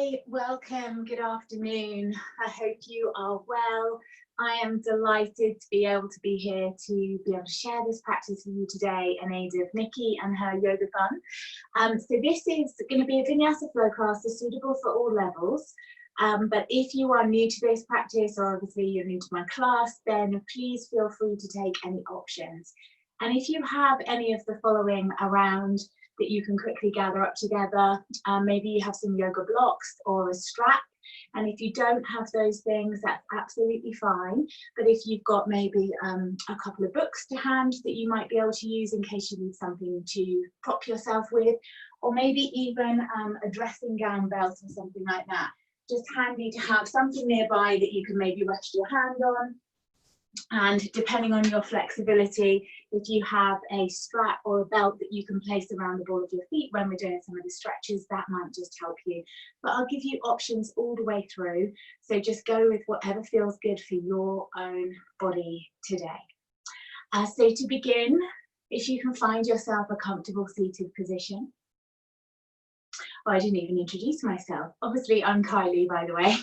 Hi, welcome, good afternoon. I hope you are well. I am delighted to be able to be here to be able to share this practice with you today in aid of Nikki and her Yogathon. So this is going to be a vinyasa flow class that's suitable for all levels. But if you are new to this practice, or obviously you're new to my class, then please feel free to take any options. And if you have any of the following around that you can quickly gather up together, maybe you have some yoga blocks or a strap. And if you don't have those things, that's absolutely fine. But if you've got maybe a couple of books to hand that you might be able to use in case you need something to prop yourself with, or maybe even a dressing gown belt or something like that, just handy to have something nearby that you can maybe rest your hand on. And depending on your flexibility, if you have a strap or a belt that you can place around the ball of your feet when we're doing some of the stretches, that might just help you. But I'll give you options all the way through. So just go with whatever feels good for your own body today. So to begin, if you can find yourself a comfortable seated position. Oh, I didn't even introduce myself. Obviously, I'm Kylie, by the way.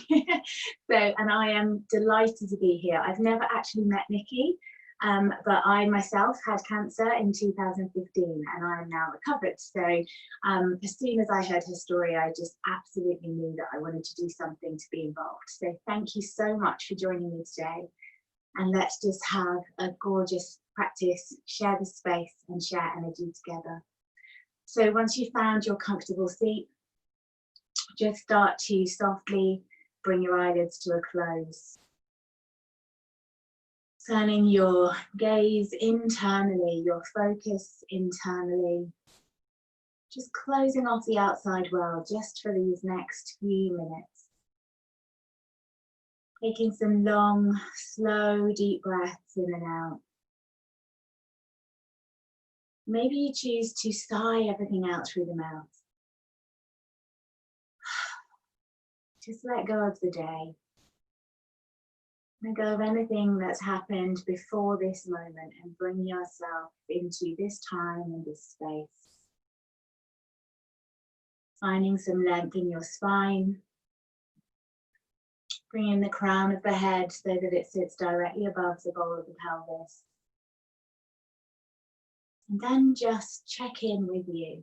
And I am delighted to be here. I've never actually met Nikki, but I myself had cancer in 2015 and I am now recovered. So as soon as I heard her story, I just absolutely knew that I wanted to do something to be involved. So thank you so much for joining me today. And let's just have a gorgeous practice, share the space and share energy together. So once you've found your comfortable seat, just start to softly bring your eyelids to a close. Turning your gaze internally, your focus internally. Just closing off the outside world just for these next few minutes. Taking some long, slow, deep breaths in and out. Maybe you choose to sigh everything out through the mouth. Just let go of the day. Let go of anything that's happened before this moment and bring yourself into this time and this space. Finding some length in your spine. Bringing the crown of the head so that it sits directly above the bowl of the pelvis. And then just check in with you.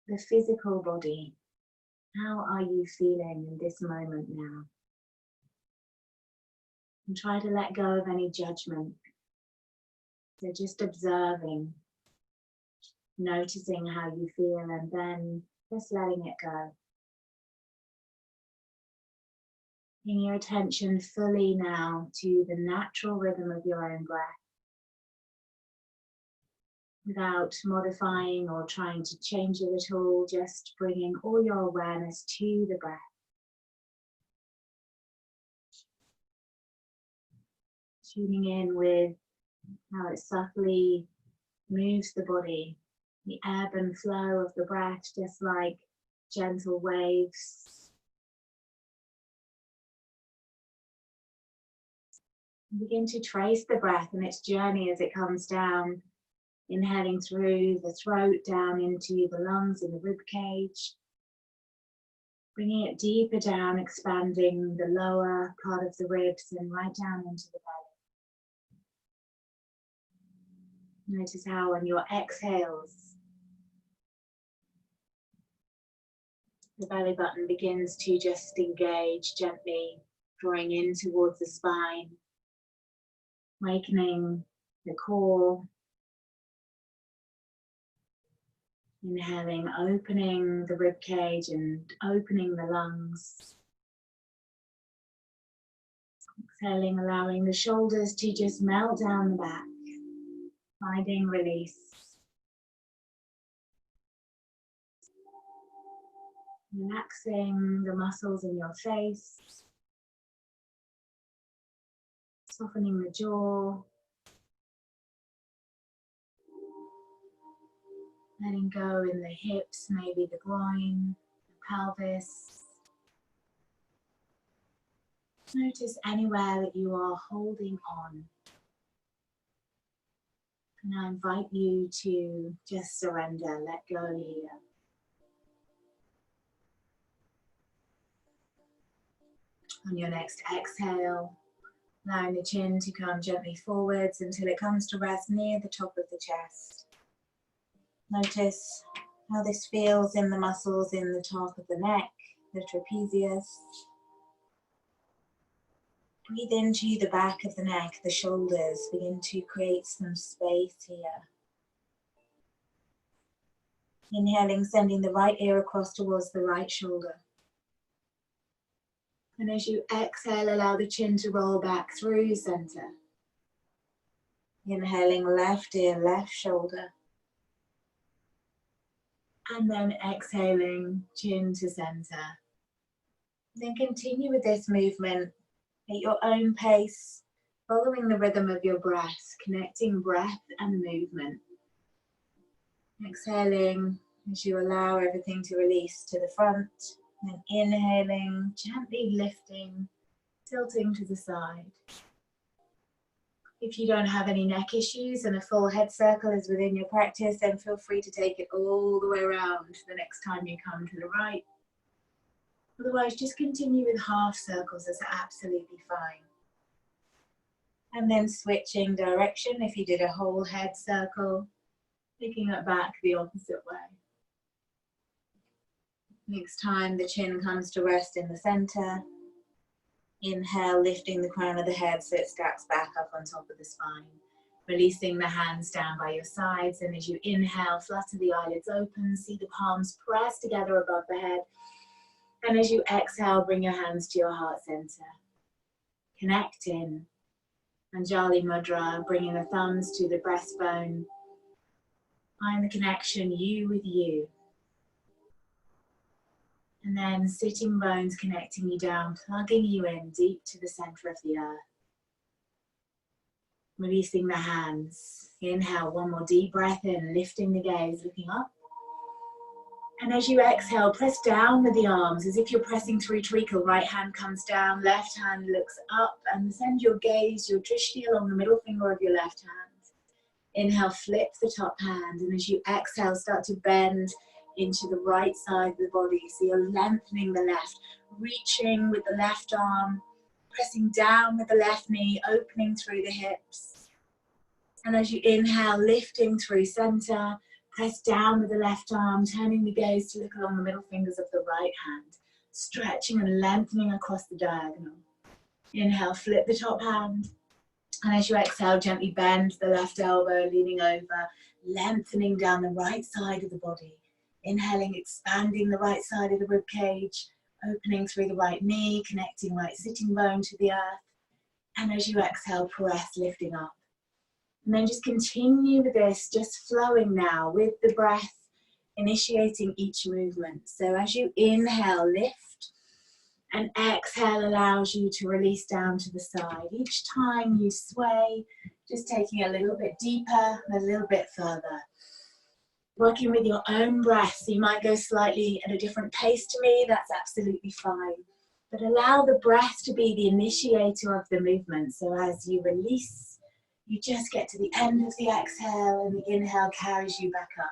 The physical body. How are you feeling in this moment now? And try to let go of any judgment. So just observing, noticing how you feel, and then just letting it go. Bring your attention fully now to the natural rhythm of your own breath. Without modifying or trying to change it at all, just bringing all your awareness to the breath. Tuning in with how it subtly moves the body, the ebb and flow of the breath, just like gentle waves. Begin to trace the breath and its journey as it comes down, inhaling through the throat, down into the lungs and the rib cage. Bringing it deeper down, expanding the lower part of the ribs and right down into the belly. Notice how on your exhales, the belly button begins to just engage gently, drawing in towards the spine, awakening the core. Inhaling, opening the rib cage and opening the lungs. Exhaling, allowing the shoulders to just melt down the back, finding release. Relaxing the muscles in your face, softening the jaw. Letting go in the hips, maybe the groin, the pelvis. Notice anywhere that you are holding on. And I invite you to just surrender, let go here. On your next exhale, allowing the chin to come gently forwards until it comes to rest near the top of the chest. Notice how this feels in the muscles in the top of the neck, the trapezius. Breathe into the back of the neck, the shoulders. Begin to create some space here. Inhaling, sending the right ear across towards the right shoulder. And as you exhale, allow the chin to roll back through center. Inhaling, left ear, left shoulder. And then exhaling, chin to center. Then continue with this movement at your own pace, following the rhythm of your breath, connecting breath and movement. Exhaling as you allow everything to release to the front, and inhaling, gently lifting, tilting to the side. If you don't have any neck issues and a full head circle is within your practice, then feel free to take it all the way around the next time you come to the right. Otherwise, just continue with half circles, that's absolutely fine. And then switching direction, if you did a whole head circle, picking it back the opposite way. Next time the chin comes to rest in the center. Inhale, lifting the crown of the head so it stacks back up on top of the spine. Releasing the hands down by your sides, and as you inhale, flutter the eyelids open, see the palms press together above the head. And as you exhale, bring your hands to your heart center. Connect in. Anjali Mudra, bringing the thumbs to the breastbone. Find the connection, you with you. And then sitting bones connecting you down, plugging you in deep to the center of the earth. Releasing the hands. Inhale, one more deep breath in, lifting the gaze, looking up. And as you exhale, press down with the arms as if you're pressing through treacle. Right hand comes down, left hand looks up, and send your gaze, your drishti, along the middle finger of your left hand. Inhale, flip the top hand, and as you exhale, start to bend into the right side of the body. So you're lengthening the left, reaching with the left arm, pressing down with the left knee, opening through the hips. And as you inhale, lifting through center, press down with the left arm, turning the gaze to look along the middle fingers of the right hand, stretching and lengthening across the diagonal. Inhale, flip the top hand. And as you exhale, gently bend the left elbow, leaning over, lengthening down the right side of the body. Inhaling, expanding the right side of the rib cage, opening through the right knee, connecting right sitting bone to the earth. And as you exhale, press, lifting up. And then just continue with this, just flowing now with the breath, initiating each movement. So as you inhale, lift, and exhale allows you to release down to the side. Each time you sway, just taking a little bit deeper and a little bit further. Working with your own breath, so you might go slightly at a different pace to me, that's absolutely fine. But allow the breath to be the initiator of the movement. So as you release, you just get to the end of the exhale and the inhale carries you back up.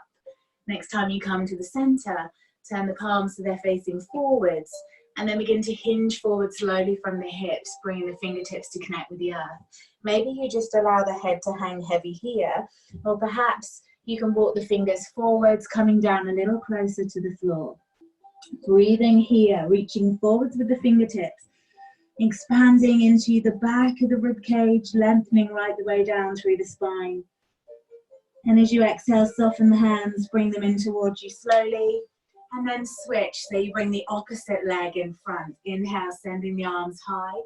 Next time you come to the center, turn the palms so they're facing forwards, and then begin to hinge forward slowly from the hips, bringing the fingertips to connect with the earth. Maybe you just allow the head to hang heavy here, or perhaps you can walk the fingers forwards, coming down a little closer to the floor. Breathing here, reaching forwards with the fingertips, expanding into the back of the rib cage, lengthening right the way down through the spine. And as you exhale, soften the hands, bring them in towards you slowly, and then switch. So you bring the opposite leg in front. Inhale, sending the arms high,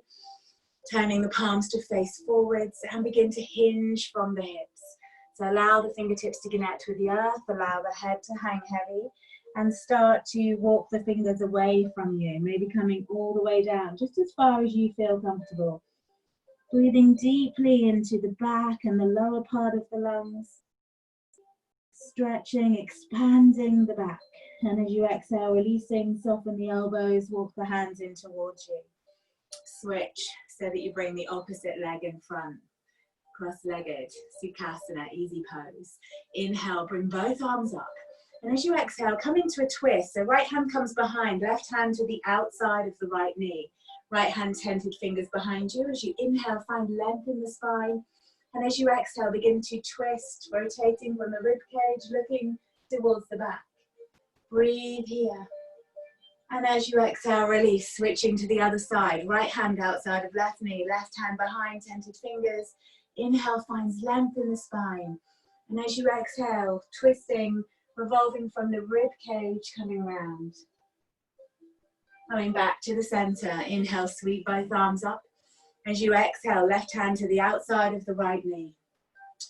turning the palms to face forwards, and begin to hinge from the hips. So allow the fingertips to connect with the earth, allow the head to hang heavy, and start to walk the fingers away from you, maybe coming all the way down, just as far as you feel comfortable. Breathing deeply into the back and the lower part of the lungs. Stretching, expanding the back. And as you exhale, releasing, soften the elbows, walk the hands in towards you. Switch so that you bring the opposite leg in front. Cross-legged, Sukhasana, easy pose. Inhale, bring both arms up. And as you exhale, come into a twist. So right hand comes behind, left hand to the outside of the right knee. Right hand tented fingers behind you. As you inhale, find length in the spine. And as you exhale, begin to twist, rotating from the rib cage, looking towards the back. Breathe here. And as you exhale, release, switching to the other side. Right hand outside of left knee, left hand behind, tented fingers. Inhale finds length in the spine. And as you exhale, twisting, revolving from the rib cage, coming round. Coming back to the center. Inhale, sweep both arms up. As you exhale, left hand to the outside of the right knee.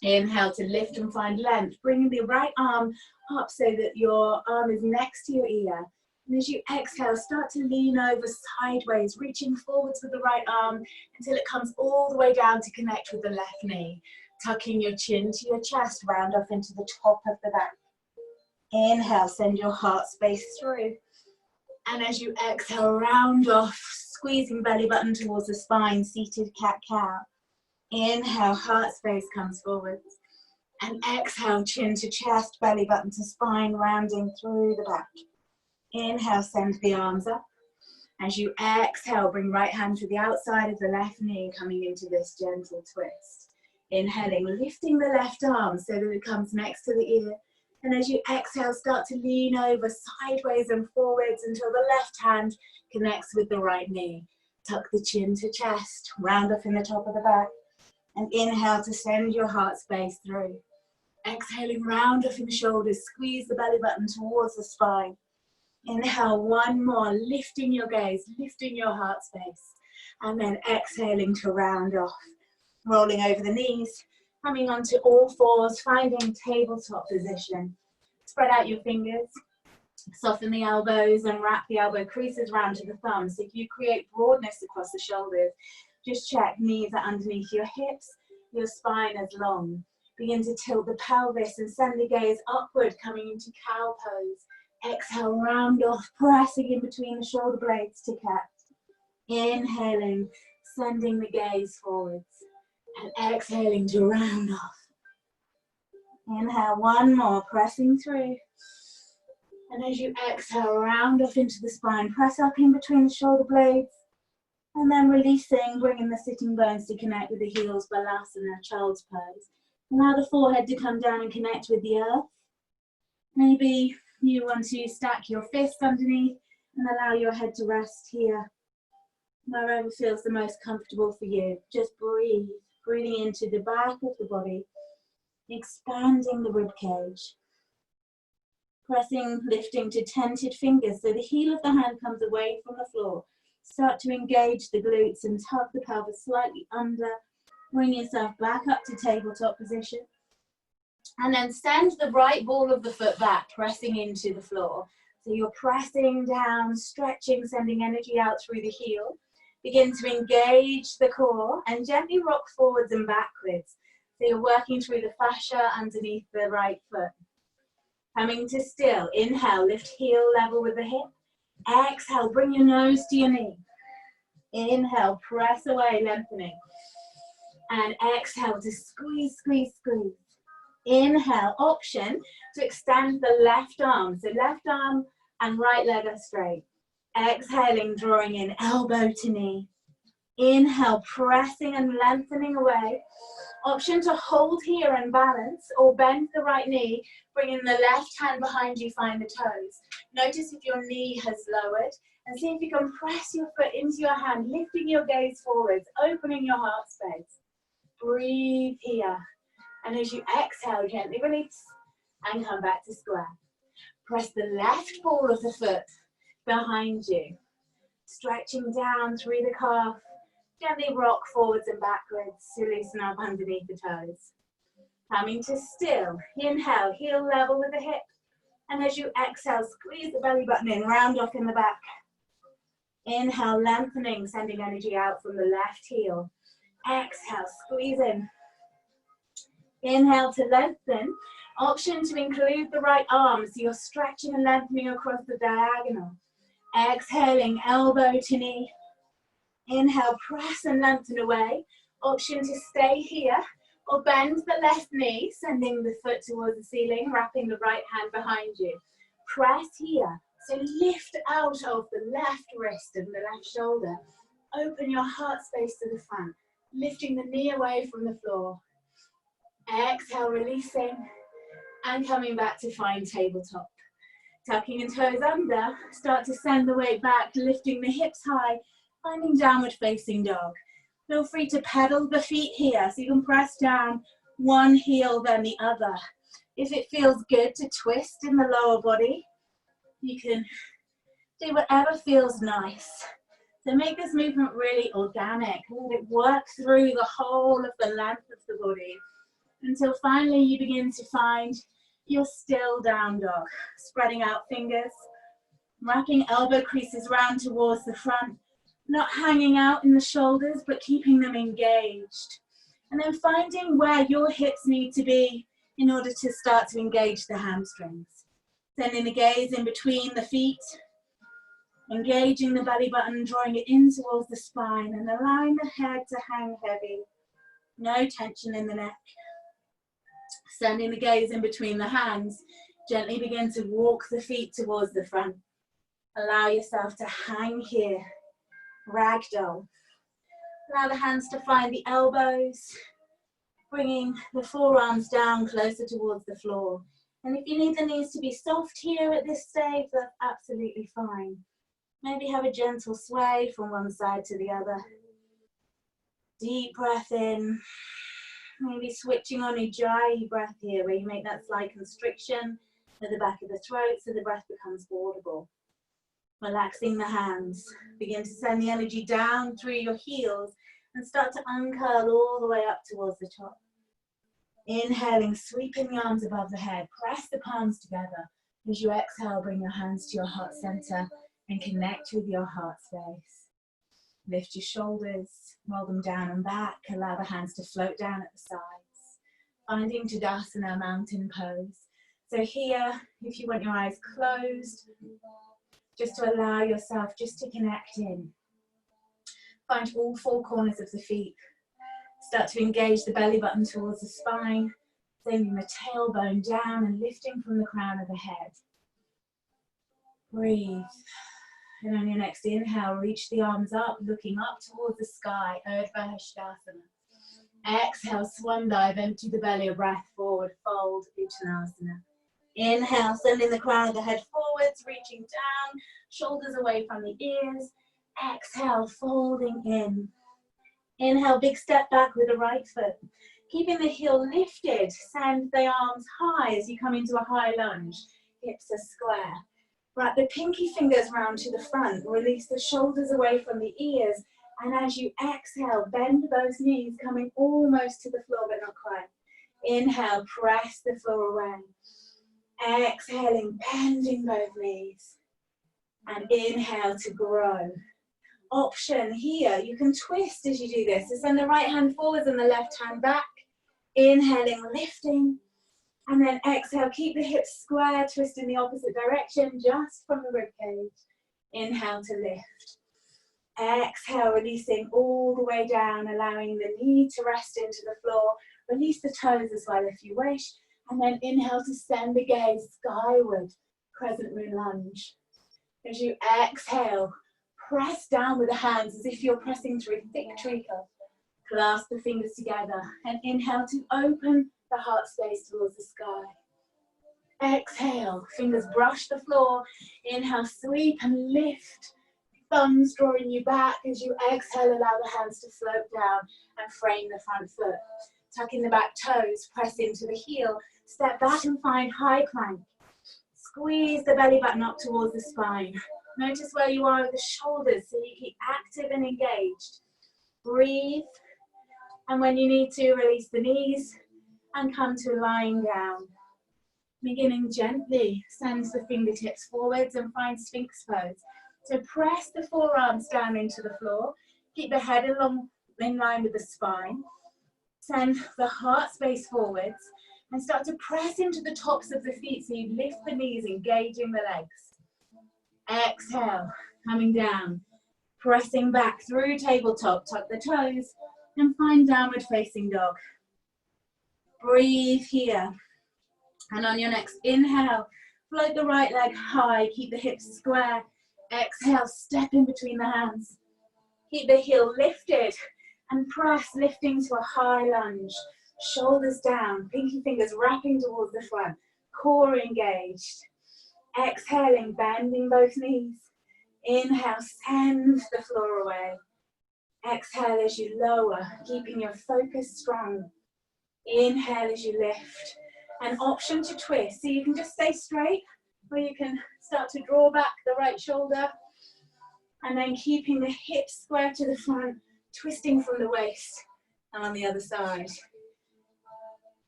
Inhale to lift and find length. Bringing the right arm up so that your arm is next to your ear. And as you exhale, start to lean over sideways, reaching forwards with the right arm until it comes all the way down to connect with the left knee. Tucking your chin to your chest, round off into the top of the back. Inhale, send your heart space through. And as you exhale, round off, squeezing belly button towards the spine, seated cat-cow. Inhale, heart space comes forwards. And exhale, chin to chest, belly button to spine, rounding through the back. Inhale, send the arms up. As you exhale, bring right hand to the outside of the left knee, coming into this gentle twist. Inhaling, lifting the left arm so that it comes next to the ear. And as you exhale, start to lean over sideways and forwards until the left hand connects with the right knee. Tuck the chin to chest, round off in the top of the back. And inhale to send your heart space through. Exhaling, round off in the shoulders, squeeze the belly button towards the spine. Inhale, one more, lifting your gaze, lifting your heart space. And then exhaling to round off. Rolling over the knees, coming onto all fours, finding tabletop position. Spread out your fingers, soften the elbows and wrap the elbow creases round to the thumbs. So if you create broadness across the shoulders, just check knees are underneath your hips, your spine is long. Begin to tilt the pelvis and send the gaze upward, coming into cow pose. Exhale, round off, pressing in between the shoulder blades to cat. Inhaling, sending the gaze forwards. And exhaling to round off. Inhale, one more, pressing through. And as you exhale, round off into the spine, press up in between the shoulder blades. And then releasing, bringing the sitting bones to connect with the heels, Balasana, child's pose. Allow the forehead to come down and connect with the earth. Maybe you want to stack your fists underneath and allow your head to rest here. Wherever feels the most comfortable for you. Just breathe. Breathing into the back of the body, expanding the rib cage. Pressing, lifting to tented fingers so the heel of the hand comes away from the floor. Start to engage the glutes and tuck the pelvis slightly under. Bring yourself back up to tabletop position. And then send the right ball of the foot back, pressing into the floor. So you're pressing down, stretching, sending energy out through the heel. Begin to engage the core and gently rock forwards and backwards. So you're working through the fascia underneath the right foot. Coming to still. Inhale, lift heel level with the hip. Exhale, bring your nose to your knee. Inhale, press away, lengthening. And exhale to squeeze, squeeze, squeeze. Inhale, option to extend the left arm. So left arm and right leg are straight. Exhaling, drawing in elbow to knee. Inhale, pressing and lengthening away. Option to hold here and balance or bend the right knee, bringing the left hand behind you, find the toes. Notice if your knee has lowered and see if you can press your foot into your hand, lifting your gaze forwards, opening your heart space. Breathe here. And as you exhale, gently release and come back to square. Press the left ball of the foot behind you, stretching down through the calf, gently rock forwards and backwards to loosen up underneath the toes. Coming to still, inhale, heel level with the hip, and as you exhale, squeeze the belly button in, round off in the back. Inhale, lengthening, sending energy out from the left heel. Exhale, squeeze in. Inhale to lengthen, option to include the right arm, so you're stretching and lengthening across the diagonal. Exhaling, elbow to knee. Inhale, press and lengthen away. Option to stay here or bend the left knee, sending the foot towards the ceiling, wrapping the right hand behind you. Press here. So lift out of the left wrist and the left shoulder. Open your heart space to the front, lifting the knee away from the floor. Exhale, releasing, and coming back to find tabletop. Tucking your toes under, start to send the weight back, lifting the hips high, finding downward facing dog. Feel free to pedal the feet here, so you can press down one heel then the other. If it feels good to twist in the lower body, you can do whatever feels nice. So make this movement really organic. Let it work through the whole of the length of the body until finally you begin to find your still down dog. Spreading out fingers, wrapping elbow creases round towards the front, not hanging out in the shoulders, but keeping them engaged. And then finding where your hips need to be in order to start to engage the hamstrings. Sending the gaze in between the feet, engaging the belly button, drawing it in towards the spine and allowing the head to hang heavy. No tension in the neck. Sending the gaze in between the hands, gently begin to walk the feet towards the front. Allow yourself to hang here, ragdoll. Allow the hands to find the elbows, bringing the forearms down closer towards the floor. And if you need the knees to be soft here at this stage, that's absolutely fine. Maybe have a gentle sway from one side to the other. Deep breath in. Maybe switching on a Ujjayi breath here, where you make that slight constriction at the back of the throat so the breath becomes audible. Relaxing the hands. Begin to send the energy down through your heels and start to uncurl all the way up towards the top. Inhaling, sweeping the arms above the head. Press the palms together. As you exhale, bring your hands to your heart center and connect with your heart space. Lift your shoulders, roll them down and back. Allow the hands to float down at the sides. Finding Tadasana, mountain pose. So here, if you want your eyes closed, just to allow yourself just to connect in. Find all four corners of the feet. Start to engage the belly button towards the spine, sending the tailbone down and lifting from the crown of the head. Breathe. And on your next inhale, reach the arms up, looking up towards the sky, Urdhva Hastasana. Exhale, swan dive, empty the belly, a breath forward, fold, Uttanasana. Inhale, sending the crown of the head forwards, reaching down, shoulders away from the ears. Exhale, folding in. Inhale, big step back with the right foot. Keeping the heel lifted, send the arms high as you come into a high lunge. Hips are square. Wrap the pinky fingers round to the front. Release the shoulders away from the ears. And as you exhale, bend those knees, coming almost to the floor, but not quite. Inhale, press the floor away. Exhaling, bending both knees. And inhale to grow. Option here, you can twist as you do this. So send the right hand forwards and the left hand back. Inhaling, lifting. And then exhale, keep the hips square, twist in the opposite direction, just from the ribcage. Inhale to lift. Exhale, releasing all the way down, allowing the knee to rest into the floor. Release the toes as well if you wish. And then inhale to send the gaze skyward, crescent moon lunge. As you exhale, press down with the hands as if you're pressing through a thick tree cup. Clasp the fingers together and inhale to open the heart space towards the sky. Exhale, fingers brush the floor. Inhale, sweep and lift. Thumbs drawing you back. As you exhale, allow the hands to float down and frame the front foot. Tuck in the back toes, press into the heel. Step back and find high plank. Squeeze the belly button up towards the spine. Notice where you are with the shoulders so you keep active and engaged. Breathe. And when you need to, release the knees and come to lying down. Beginning gently, send the fingertips forwards and find Sphinx pose. So press the forearms down into the floor. Keep the head along in line with the spine. Send the heart space forwards and start to press into the tops of the feet so you lift the knees, engaging the legs. Exhale, coming down, pressing back through tabletop, tuck the toes and find downward facing dog. Breathe here. And on your next inhale, float the right leg high, keep the hips square. Exhale, step in between the hands. Keep the heel lifted and press, lifting to a high lunge. Shoulders down, pinky fingers wrapping towards the front, core engaged. Exhaling, bending both knees. Inhale, send the floor away. Exhale as you lower, keeping your focus strong. Inhale as you lift. An option to twist, so you can just stay straight, or you can start to draw back the right shoulder, and then keeping the hips square to the front, twisting from the waist, and on the other side.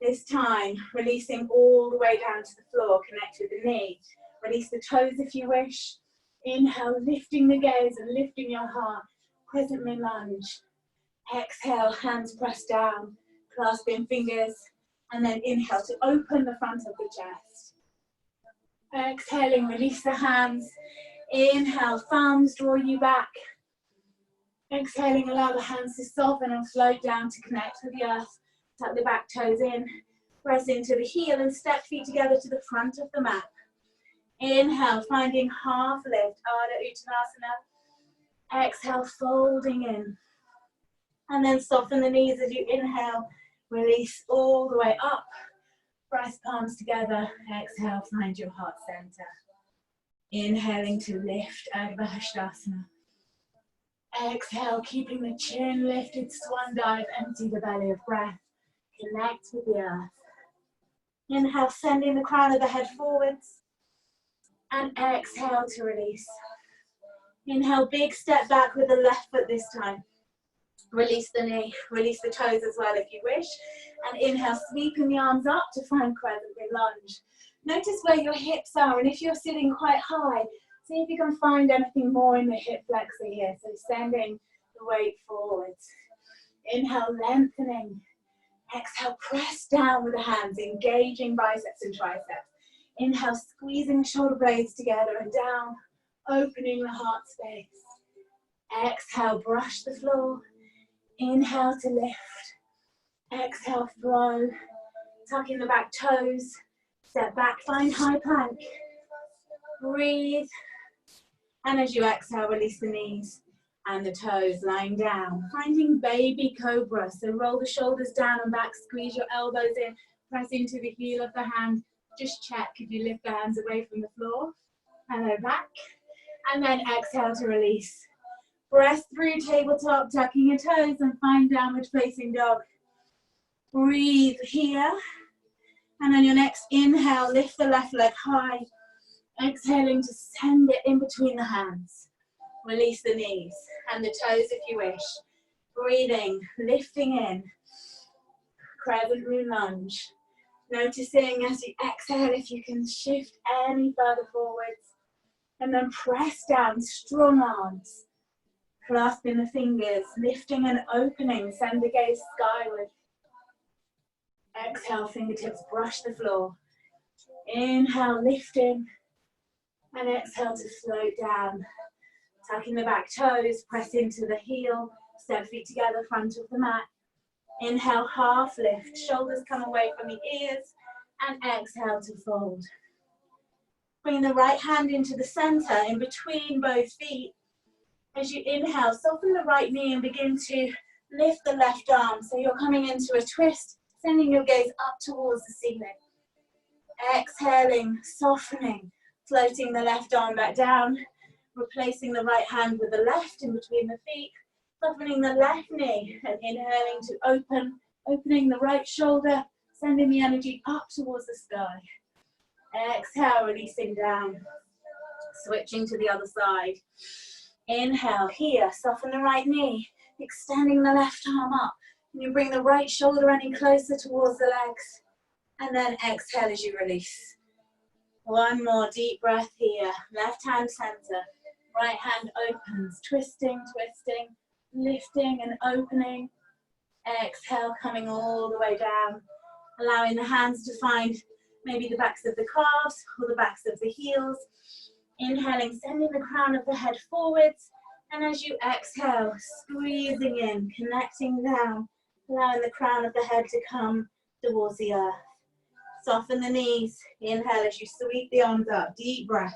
This time, releasing all the way down to the floor, connect with the knee. Release the toes if you wish. Inhale, lifting the gaze and lifting your heart. Crescent moon lunge. Exhale, hands pressed down, clasping fingers, and then inhale to open the front of the chest. Exhaling, release the hands. Inhale, thumbs draw you back. Exhaling, allow the hands to soften and float down to connect with the earth. Tuck the back toes in, press into the heel and step feet together to the front of the mat. Inhale, finding half lift, Ardha Uttanasana. Exhale, folding in. And then soften the knees as you inhale, release all the way up. Press palms together, exhale, find your heart center. Inhaling to lift, Ardha Hastasana. Exhale, keeping the chin lifted, swan dive, empty the belly of breath. Connect with the earth. Inhale, sending the crown of the head forwards. And exhale to release. Inhale, big step back with the left foot this time. Release the knee, release the toes as well if you wish. And inhale, sweeping the arms up to find crescent moon lunge. Notice where your hips are, and if you're sitting quite high, see if you can find anything more in the hip flexor here. So sending the weight forwards. Inhale, lengthening. Exhale, press down with the hands, engaging biceps and triceps. Inhale, squeezing the shoulder blades together and down, opening the heart space. Exhale, brush the floor. Inhale to lift. Exhale, flow. Tucking the back toes. Step back, find high plank. Breathe. And as you exhale, release the knees and the toes, lying down. Finding baby cobra. So roll the shoulders down and back, squeeze your elbows in, press into the heel of the hand. Just check if you lift the hands away from the floor. Hello, back. And then exhale to release. Press through tabletop, tucking your toes and find downward facing dog. Breathe here. And on your next inhale, lift the left leg high. Exhaling to send it in between the hands. Release the knees and the toes if you wish. Breathing, lifting in. Crescent moon lunge. Noticing as you exhale if you can shift any further forwards. And then press down, strong arms. Clasping the fingers, lifting and opening, send the gaze skyward. Exhale, fingertips brush the floor. Inhale, lifting. And exhale to float down. Tucking the back toes, press into the heel, step feet together, front of the mat. Inhale, half lift, shoulders come away from the ears, and exhale to fold. Bring the right hand into the center, in between both feet. As you inhale, soften the right knee and begin to lift the left arm. So you're coming into a twist, sending your gaze up towards the ceiling. Exhaling, softening, floating the left arm back down, replacing the right hand with the left in between the feet, softening the left knee and inhaling to opening the right shoulder, sending the energy up towards the sky. Exhale, releasing down, switching to the other side. Inhale, here, soften the right knee, extending the left arm up. And you bring the right shoulder any closer towards the legs. And then exhale as you release. One more deep breath here. Left hand center, right hand opens, twisting, twisting, lifting and opening. Exhale, coming all the way down. Allowing the hands to find maybe the backs of the calves or the backs of the heels. Inhaling, sending the crown of the head forwards. And as you exhale, squeezing in, connecting down, allowing the crown of the head to come towards the earth. Soften the knees. Inhale as you sweep the arms up. Deep breath.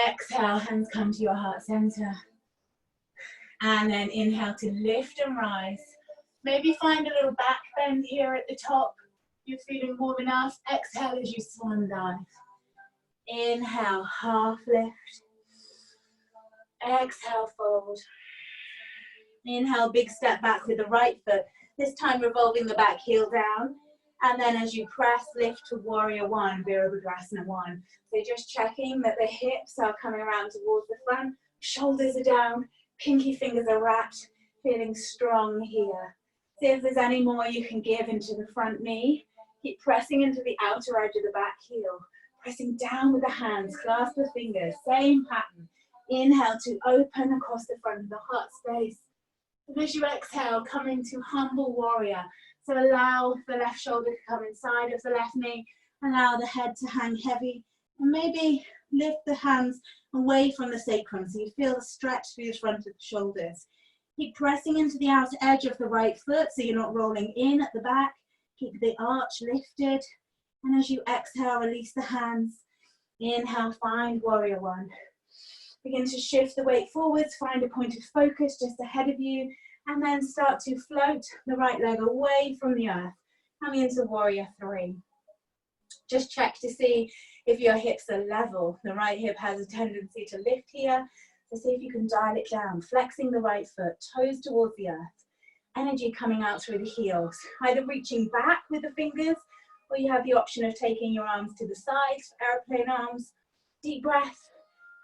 Exhale, hands come to your heart center. And then inhale to lift and rise. Maybe find a little back bend here at the top. You're feeling warm enough. Exhale as you swan dive. Inhale, half lift. Exhale, fold. Inhale, big step back with the right foot. This time revolving the back heel down. And then as you press, lift to warrior one, Virabhadrasana one. So just checking that the hips are coming around towards the front. Shoulders are down. Pinky fingers are wrapped. Feeling strong here. See if there's any more you can give into the front knee. Keep pressing into the outer edge of the back heel. Pressing down with the hands, clasp the fingers, same pattern. Inhale to open across the front of the heart space. And as you exhale, come into humble warrior. So allow the left shoulder to come inside of the left knee. Allow the head to hang heavy. And maybe lift the hands away from the sacrum so you feel the stretch through the front of the shoulders. Keep pressing into the outer edge of the right foot so you're not rolling in at the back. Keep the arch lifted. And as you exhale, release the hands. Inhale, find warrior one. Begin to shift the weight forwards, find a point of focus just ahead of you, and then start to float the right leg away from the earth, coming into warrior three. Just check to see if your hips are level. The right hip has a tendency to lift here, so see if you can dial it down, flexing the right foot, toes towards the earth. Energy coming out through the heels, either reaching back with the fingers, or you have the option of taking your arms to the sides, airplane arms. Deep breath,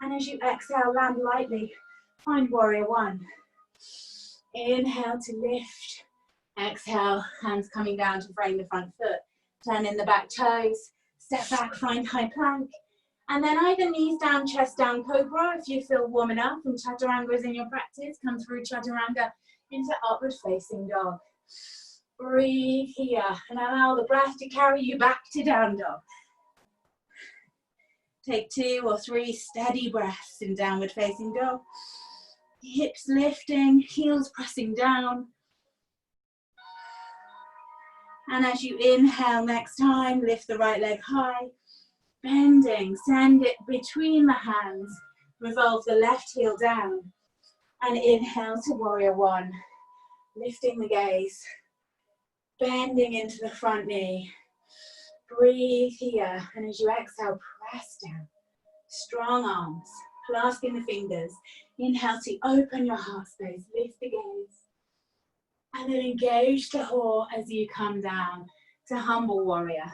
and as you exhale, land lightly. Find warrior one. Inhale to lift. Exhale, hands coming down to frame the front foot. Turn in the back toes. Step back, find high plank. And then either knees down, chest down, cobra. If you feel warm enough and chaturanga is in your practice, come through chaturanga into upward facing dog. Breathe here and allow the breath to carry you back to down dog. Take 2 or 3 steady breaths in downward facing dog. Hips lifting, heels pressing down. And as you inhale next time, lift the right leg high. Bending, send it between the hands. Revolve the left heel down. And inhale to warrior one. Lifting the gaze. Bending into the front knee. Breathe here. And as you exhale, press down. Strong arms. Clasping the fingers. Inhale to open your heart space. Lift the gaze. And then engage the core as you come down to humble warrior.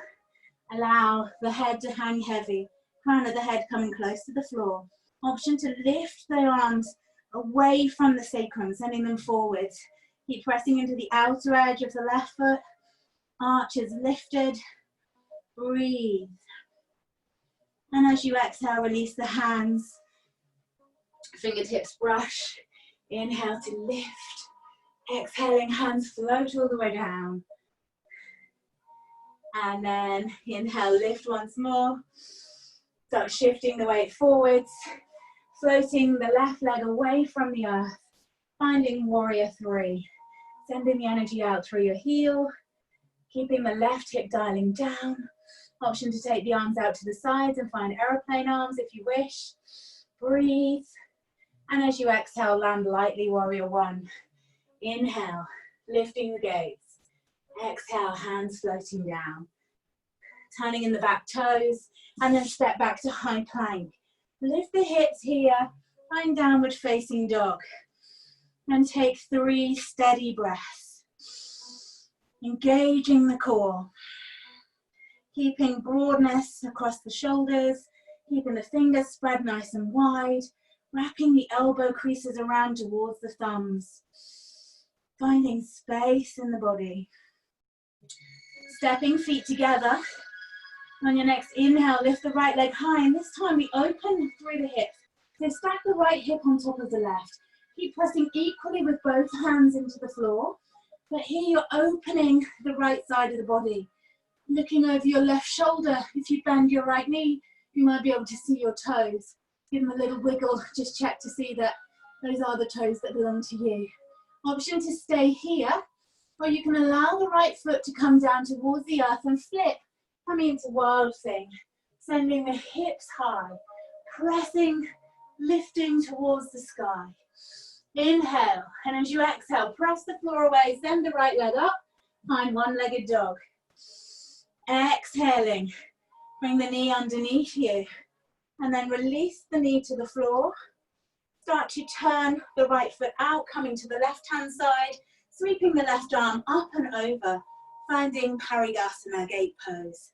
Allow the head to hang heavy. Crown of the head coming close to the floor. Option to lift the arms away from the sacrum, sending them forwards. Keep pressing into the outer edge of the left foot. Arches lifted. Breathe. And as you exhale, release the hands. Fingertips brush. Inhale to lift. Exhaling, hands float all the way down. And then inhale, lift once more. Start shifting the weight forwards. Floating the left leg away from the earth. Finding warrior three. Sending the energy out through your heel. Keeping the left hip dialing down. Option to take the arms out to the sides and find aeroplane arms if you wish. Breathe. And as you exhale, land lightly, warrior one. Inhale, lifting the gaze. Exhale, hands floating down. Turning in the back toes, and then step back to high plank. Lift the hips here, find downward facing dog. And take 3 steady breaths. Engaging the core. Keeping broadness across the shoulders, keeping the fingers spread nice and wide, wrapping the elbow creases around towards the thumbs. Finding space in the body. Stepping feet together. On your next inhale, lift the right leg high, and this time we open through the hips. So stack the right hip on top of the left. Keep pressing equally with both hands into the floor. But here you're opening the right side of the body. Looking over your left shoulder. If you bend your right knee, you might be able to see your toes. Give them a little wiggle. Just check to see that those are the toes that belong to you. Option to stay here, or you can allow the right foot to come down towards the earth and flip, coming into wild thing, sending the hips high, pressing, lifting towards the sky. Inhale, and as you exhale, press the floor away, send the right leg up, find one-legged dog. Exhaling, bring the knee underneath you, and then release the knee to the floor. Start to turn the right foot out, coming to the left-hand side, sweeping the left arm up and over, finding Parigasana gate pose.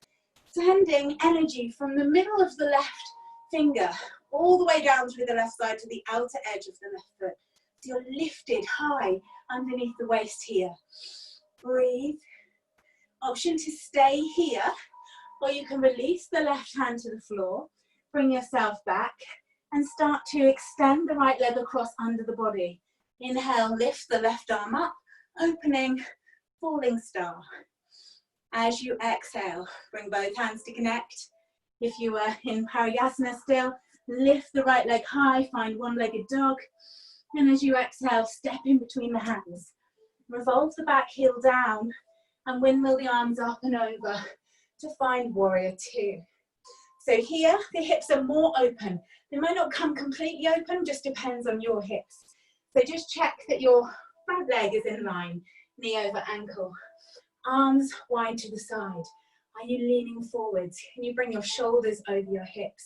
Sending energy from the middle of the left finger all the way down through the left side to the outer edge of the left foot. So you're lifted high underneath the waist here. Breathe. Option to stay here, or you can release the left hand to the floor, bring yourself back, and start to extend the right leg across under the body. Inhale, lift the left arm up, opening, falling star. As you exhale, bring both hands to connect. If you are in Parigasana still, lift the right leg high, find one-legged dog. And as you exhale, step in between the hands. Revolve the back heel down and windmill the arms up and over to find warrior two. So here, the hips are more open. They might not come completely open, just depends on your hips. So just check that your front leg is in line, knee over ankle. Arms wide to the side. Are you leaning forwards? Can you bring your shoulders over your hips?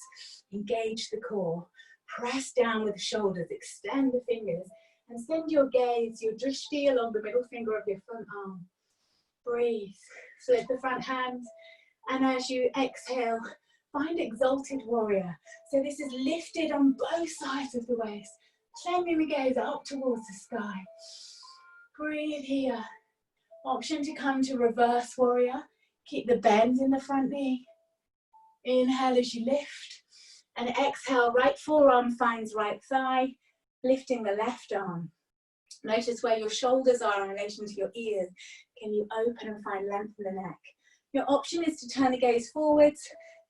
Engage the core. Press down with the shoulders, extend the fingers, and send your gaze, your drishti, along the middle finger of your front arm. Breathe. Flip the front hands, and as you exhale, find exalted warrior. So this is lifted on both sides of the waist, sending the gaze up towards the sky. Breathe here. Option to come to reverse warrior. Keep the bend in the front knee. Inhale as you lift, and exhale, right forearm finds right thigh, lifting the left arm. Notice where your shoulders are in relation to your ears. Can you open and find length in the neck? Your option is to turn the gaze forwards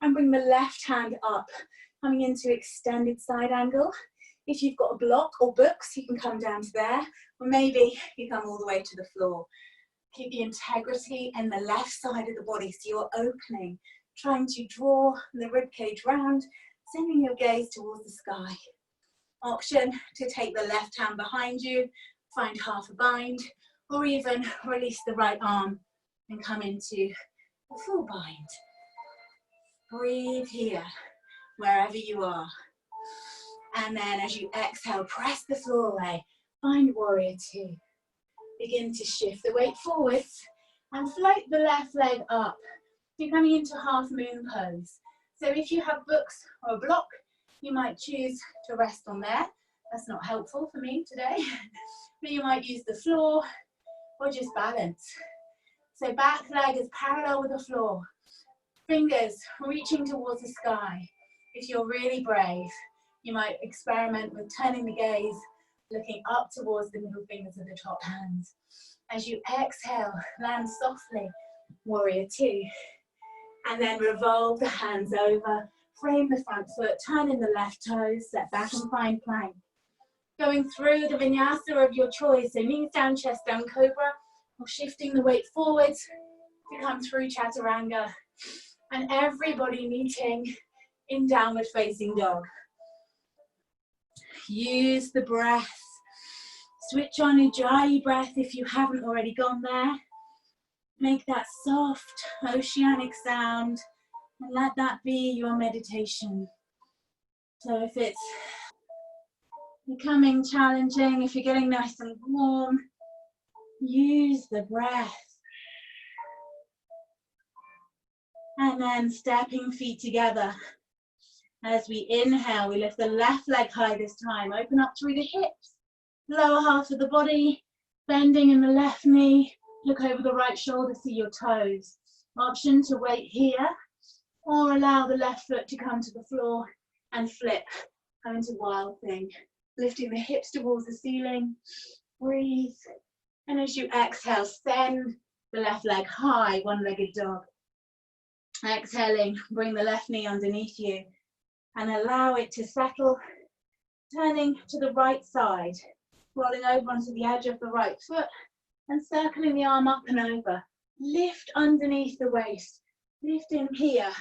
and bring the left hand up, coming into extended side angle. If you've got a block or books, you can come down to there, or maybe you come all the way to the floor. Keep the integrity in the left side of the body, so you're opening, trying to draw the rib cage round, sending your gaze towards the sky. Option to take the left hand behind you, find half a bind, or even release the right arm and come into a full bind. Breathe here, wherever you are. And then as you exhale, press the floor away, find warrior two. Begin to shift the weight forwards and float the left leg up. You're coming into half moon pose. So if you have books or a block, you might choose to rest on there. That's not helpful for me today. But you might use the floor or just balance. So back leg is parallel with the floor. Fingers reaching towards the sky. If you're really brave, you might experiment with turning the gaze, looking up towards the middle fingers of the top hands. As you exhale, land softly, warrior two. And then revolve the hands over, frame the front foot, turn in the left toes, step back and find plank. Going through the vinyasa of your choice, so knees down, chest down, cobra, or shifting the weight forwards to come through chaturanga. And everybody meeting in downward facing dog. Use the breath. Switch on Ujjayi breath if you haven't already gone there. Make that soft oceanic sound and let that be your meditation. So if it's becoming challenging, if you're getting nice and warm, use the breath. And then stepping feet together. As we inhale, we lift the left leg high this time. Open up through the hips, lower half of the body, bending in the left knee. Look over the right shoulder, see your toes. Option to wait here, or allow the left foot to come to the floor and flip. Come into wild thing. Lifting the hips towards the ceiling. Breathe. And as you exhale, send the left leg high, one-legged dog. Exhaling, bring the left knee underneath you and allow it to settle, turning to the right side, rolling over onto the edge of the right foot and circling the arm up and over. Lift underneath the waist, lift in here,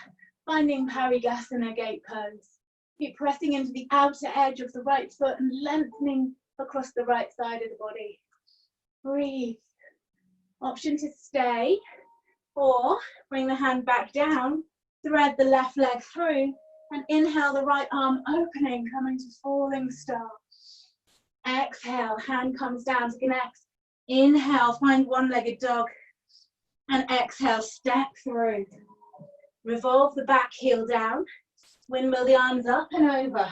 finding Parigasana gate pose. Keep pressing into the outer edge of the right foot and lengthening across the right side of the body. Breathe. Option to stay, or bring the hand back down, thread the left leg through, and inhale the right arm opening, coming to falling star. Exhale, hand comes down to connect. Inhale, find one-legged dog. And exhale, step through. Revolve the back heel down. Windmill the arms up and over.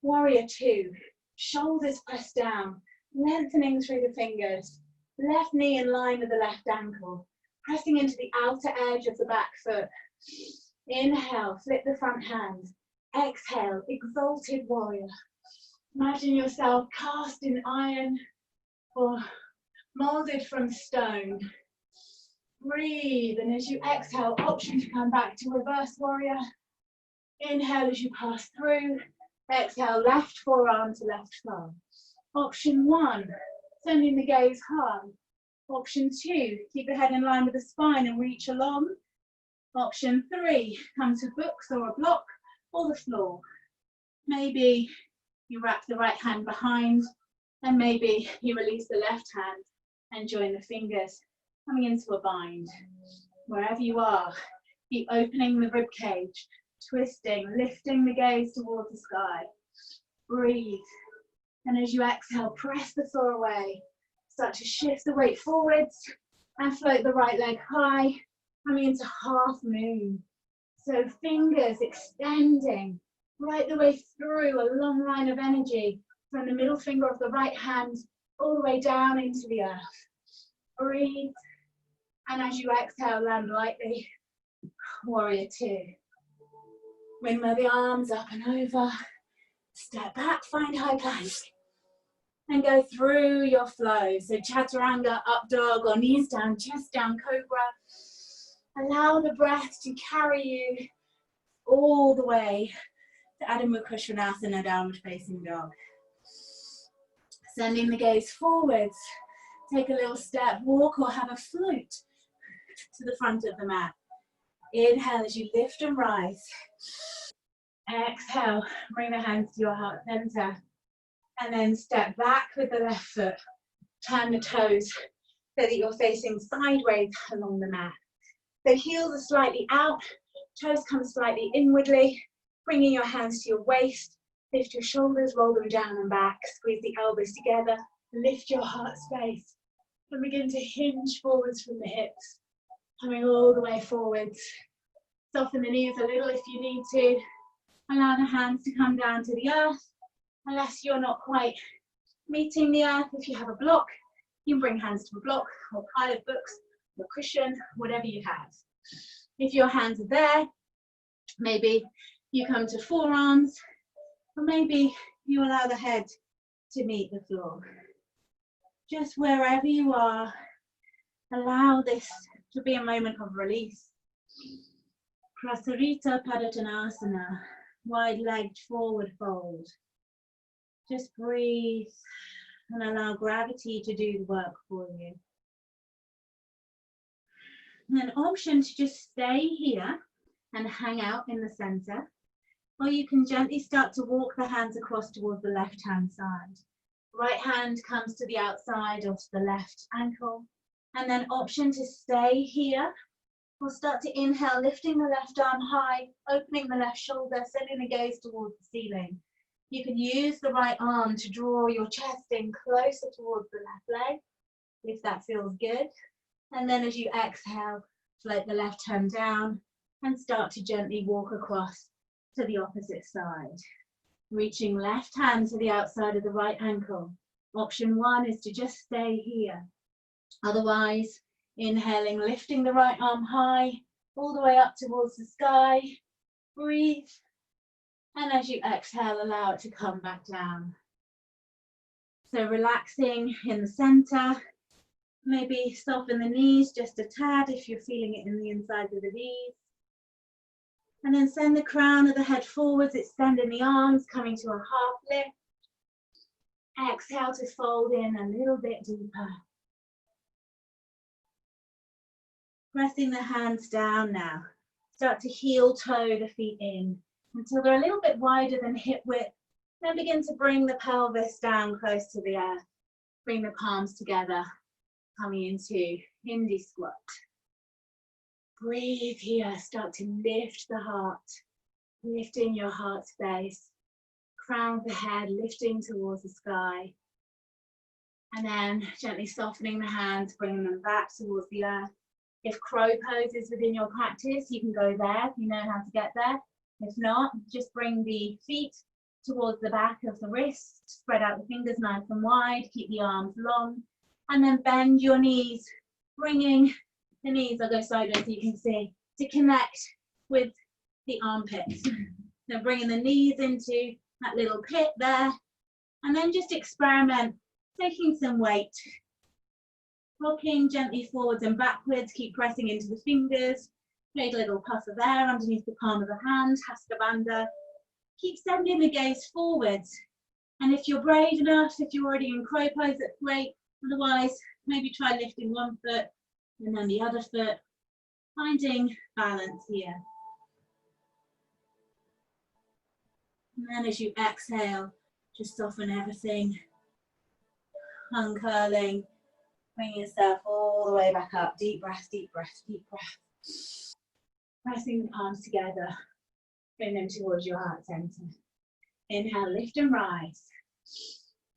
Warrior two. Shoulders pressed down. Lengthening through the fingers. Left knee in line with the left ankle. Pressing into the outer edge of the back foot. Inhale, flip the front hand. Exhale, exalted warrior. Imagine yourself cast in iron or molded from stone. Breathe, and as you exhale, option to come back to reverse warrior. Inhale as you pass through. Exhale, left forearm to left thumb. Option one, sending the gaze high. Option two, keep the head in line with the spine and reach along. Option three, come to books or a block or the floor. Maybe you wrap the right hand behind, and maybe you release the left hand and join the fingers, coming into a bind. Wherever you are, keep opening the rib cage, twisting, lifting the gaze towards the sky. Breathe. And as you exhale, press the floor away. Start to shift the weight forwards and float the right leg high, coming into half moon. So fingers extending right the way through a long line of energy from the middle finger of the right hand all the way down into the earth. Breathe. And as you exhale, land lightly. Warrior two. Windmill the arms up and over. Step back, find high plank. And go through your flow. So chaturanga, up dog, or knees down, chest down, cobra. Allow the breath to carry you all the way to Adho Mukha Svanasana, downward facing dog. Sending the gaze forwards. Take a little step, walk or have a float to the front of the mat. Inhale as you lift and rise. Exhale, bring the hands to your heart center. And then step back with the left foot. Turn the toes so that you're facing sideways along the mat. So heels are slightly out, toes come slightly inwardly, bringing your hands to your waist. Lift your shoulders, roll them down and back. Squeeze the elbows together. Lift your heart space. And begin to hinge forwards from the hips. Coming all the way forwards. Soften the knees a little if you need to. Allow the hands to come down to the earth. Unless you're not quite meeting the earth, if you have a block, you can bring hands to a block or pile of books or cushion, whatever you have. If your hands are there, maybe you come to forearms, or maybe you allow the head to meet the floor. Just wherever you are, allow this to be a moment of release. Prasarita Padottanasana, wide-legged forward fold. Just breathe and allow gravity to do the work for you. And an option to just stay here and hang out in the center, or you can gently start to walk the hands across towards the left-hand side. Right hand comes to the outside or to the left ankle, and then option to stay here. We'll start to inhale, lifting the left arm high, opening the left shoulder, sending the gaze towards the ceiling. You can use the right arm to draw your chest in closer towards the left leg, if that feels good. And then as you exhale, float the left hand down and start to gently walk across to the opposite side. Reaching left hand to the outside of the right ankle. Option one is to just stay here. Otherwise, inhaling, lifting the right arm high, all the way up towards the sky. Breathe. And as you exhale, allow it to come back down. So relaxing in the center. Maybe soften the knees just a tad if you're feeling it in the insides of the knees. And then send the crown of the head forwards, extending the arms, coming to a half lift. Exhale to fold in a little bit deeper. Pressing the hands down now. Start to heel toe the feet in until they're a little bit wider than hip width. Then begin to bring the pelvis down close to the earth. Bring the palms together, coming into Hindi squat. Breathe here, start to lift the heart, lifting your heart space. Crown of the head lifting towards the sky. And then gently softening the hands, bringing them back towards the earth. If crow pose is within your practice, you can go there if you know how to get there. If not, just bring the feet towards the back of the wrist, spread out the fingers nice and wide, keep the arms long, and then bend your knees, bringing the knees, I'll go sideways so you can see, to connect with the armpits. So bringing the knees into that little pit there, and then just experiment taking some weight, rocking gently forwards and backwards, keep pressing into the fingers, create a little puff of air underneath the palm of the hand, Hasta Bandha. Keep sending the gaze forwards, and if you're brave enough, if you're already in crow pose, that's great. Otherwise, maybe try lifting one foot and then the other foot, finding balance here. And then as you exhale, just soften everything, uncurling, bring yourself all the way back up. Deep breath, deep breath, deep breath. Pressing the palms together, bring them towards your heart center. Inhale, lift and rise.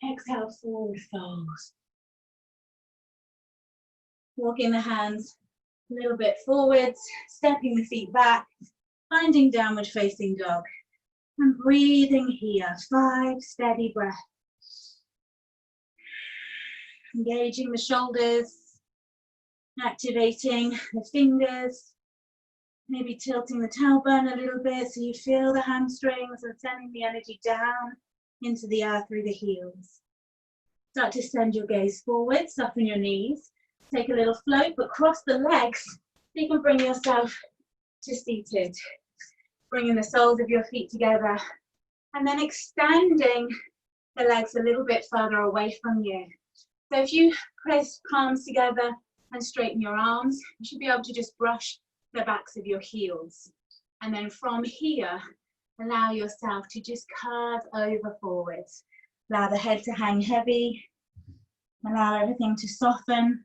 Exhale, forward fold. Walking the hands a little bit forwards, stepping the feet back, finding downward facing dog. And breathing here, 5 steady breaths. Engaging the shoulders, activating the fingers, maybe tilting the tailbone a little bit so you feel the hamstrings and sending the energy down into the earth through the heels. Start to send your gaze forward, soften your knees, take a little float, but cross the legs so you can bring yourself to seated. Bringing the soles of your feet together and then extending the legs a little bit further away from you. So if you press palms together and straighten your arms, you should be able to just brush the backs of your heels. And then from here, allow yourself to just curve over forwards. Allow the head to hang heavy. Allow everything to soften.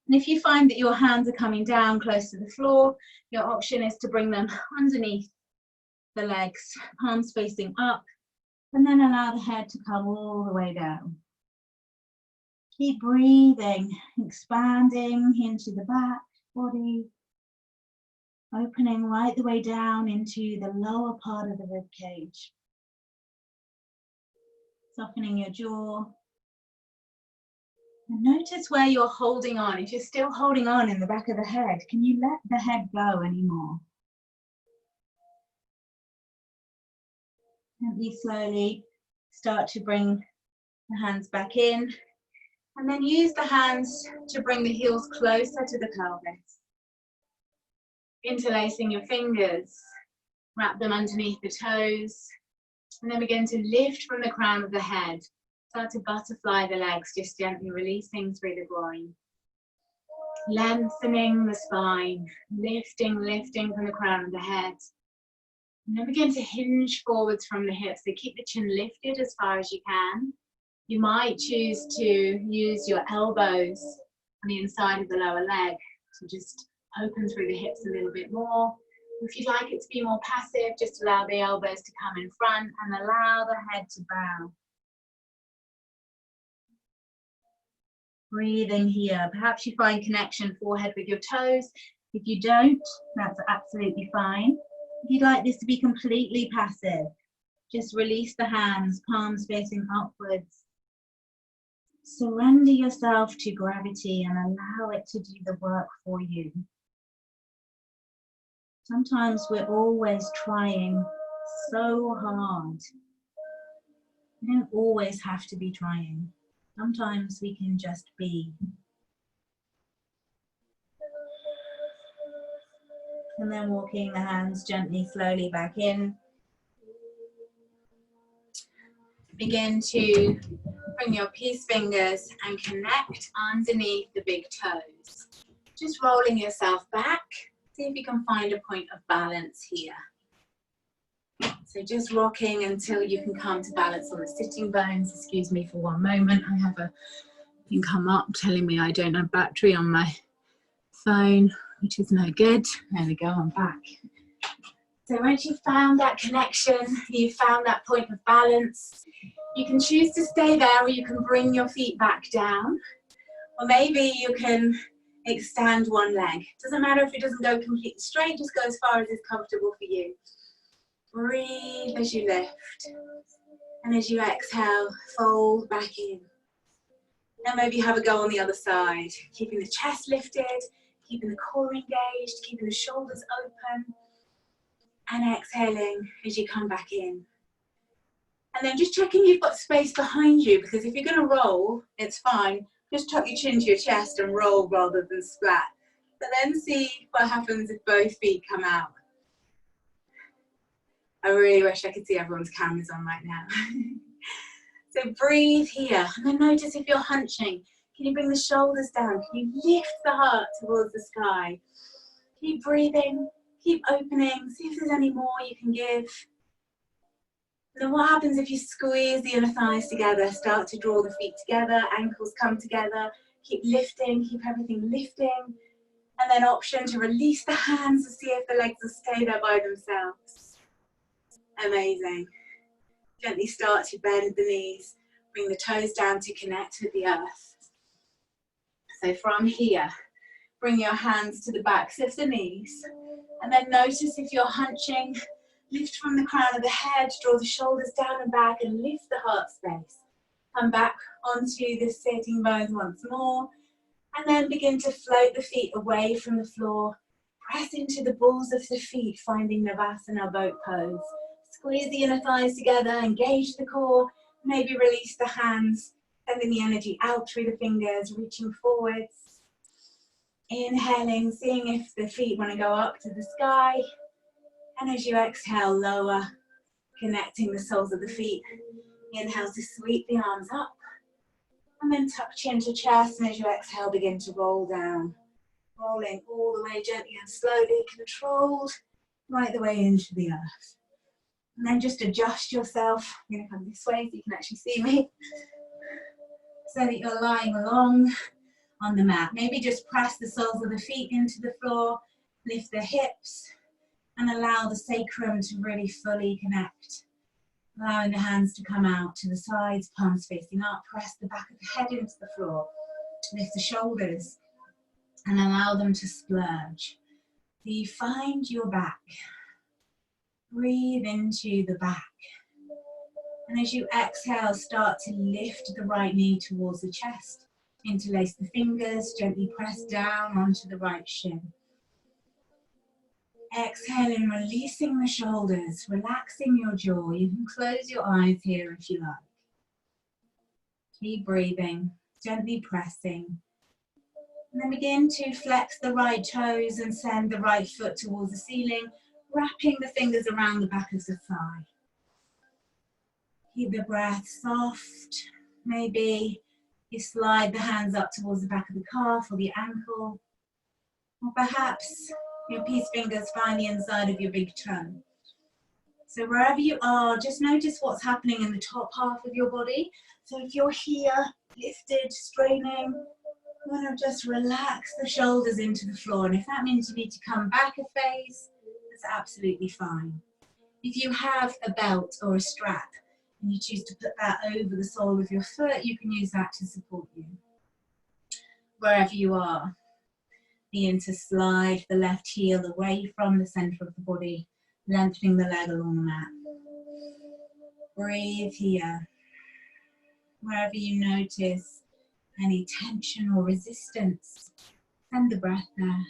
And if you find that your hands are coming down close to the floor, your option is to bring them underneath the legs, palms facing up, and then allow the head to come all the way down. Keep breathing, expanding into the back body, opening right the way down into the lower part of the rib cage. Softening your jaw. And notice where you're holding on. If you're still holding on in the back of the head, can you let the head go anymore? Gently, slowly start to bring the hands back in. And then use the hands to bring the heels closer to the pelvis. Interlacing your fingers, wrap them underneath the toes, and then begin to lift from the crown of the head. Start to butterfly the legs, just gently releasing through the groin. Lengthening the spine, lifting from the crown of the head. And then begin to hinge forwards from the hips. So keep the chin lifted as far as you can. You might choose to use your elbows on the inside of the lower leg to just open through the hips a little bit more. If you'd like it to be more passive, just allow the elbows to come in front and allow the head to bow. Breathing here. Perhaps you find connection forehead with your toes. If you don't, that's absolutely fine. If you'd like this to be completely passive, just release the hands, palms facing upwards. Surrender yourself to gravity and allow it to do the work for you. Sometimes we're always trying so hard. We don't always have to be trying. Sometimes we can just be. And then walking the hands gently, slowly back in. Begin to bring your peace fingers and connect underneath the big toes. Just rolling yourself back. See if you can find a point of balance here. So just rocking until you can come to balance on the sitting bones. Excuse me for one moment. I have a thing come up telling me I don't have battery on my phone, which is no good. There we go, I'm back. So once you've found that connection, you've found that point of balance, you can choose to stay there, or you can bring your feet back down. Or maybe you can extend one leg. Doesn't matter if it doesn't go completely straight, just go as far as is comfortable for you. Breathe as you lift. And as you exhale, fold back in. Now maybe have a go on the other side. Keeping the chest lifted, keeping the core engaged, keeping the shoulders open. And exhaling as you come back in. And then just checking you've got space behind you, because if you're going to roll, it's fine. Just tuck your chin to your chest and roll rather than splat. But then see what happens if both feet come out. I really wish I could see everyone's cameras on right now. So breathe here, and then notice if you're hunching. Can you bring the shoulders down? Can you lift the heart towards the sky? Keep breathing, keep opening, see if there's any more you can give. And then what happens if you squeeze the inner thighs together, start to draw the feet together, ankles come together, keep lifting, keep everything lifting. And then option to release the hands to see if the legs will stay there by themselves. Amazing. Gently start to bend the knees, bring the toes down to connect with the earth. So from here, bring your hands to the backs of the knees, and then notice if you're hunching, lift from the crown of the head, draw the shoulders down and back and lift the heart space. Come back onto the sitting bones once more, and then begin to float the feet away from the floor. Press into the balls of the feet, finding Navasana boat pose. Squeeze the inner thighs together, engage the core, maybe release the hands, sending the energy out through the fingers, reaching forwards. Inhaling, seeing if the feet want to go up to the sky. And as you exhale, lower, connecting the soles of the feet. Inhale to sweep the arms up. And then tuck chin to chest, and as you exhale, begin to roll down. Rolling all the way gently and slowly, controlled, right the way into the earth. And then just adjust yourself. I'm going to come this way so you can actually see me. So that you're lying along on the mat. Maybe just press the soles of the feet into the floor, lift the hips, and allow the sacrum to really fully connect. Allowing the hands to come out to the sides, palms facing up. Press the back of the head into the floor. Lift the shoulders and allow them to splurge. So you find your back. Breathe into the back. And as you exhale, start to lift the right knee towards the chest. Interlace the fingers, gently press down onto the right shin. Exhaling, releasing the shoulders, relaxing your jaw. You can close your eyes here if you like. Keep breathing, gently pressing. And then begin to flex the right toes and send the right foot towards the ceiling, wrapping the fingers around the back of the thigh. Keep the breath soft. Maybe you slide the hands up towards the back of the calf or the ankle. Or perhaps your peace fingers find the inside of your big toe. So wherever you are, just notice what's happening in the top half of your body. So if you're here, lifted, straining, you want to just relax the shoulders into the floor. And if that means you need to come back a phase, that's absolutely fine. If you have a belt or a strap and you choose to put that over the sole of your foot, you can use that to support you. Wherever you are, begin to slide the left heel away from the center of the body, lengthening the leg along the mat. Breathe here. Wherever you notice any tension or resistance, send the breath there.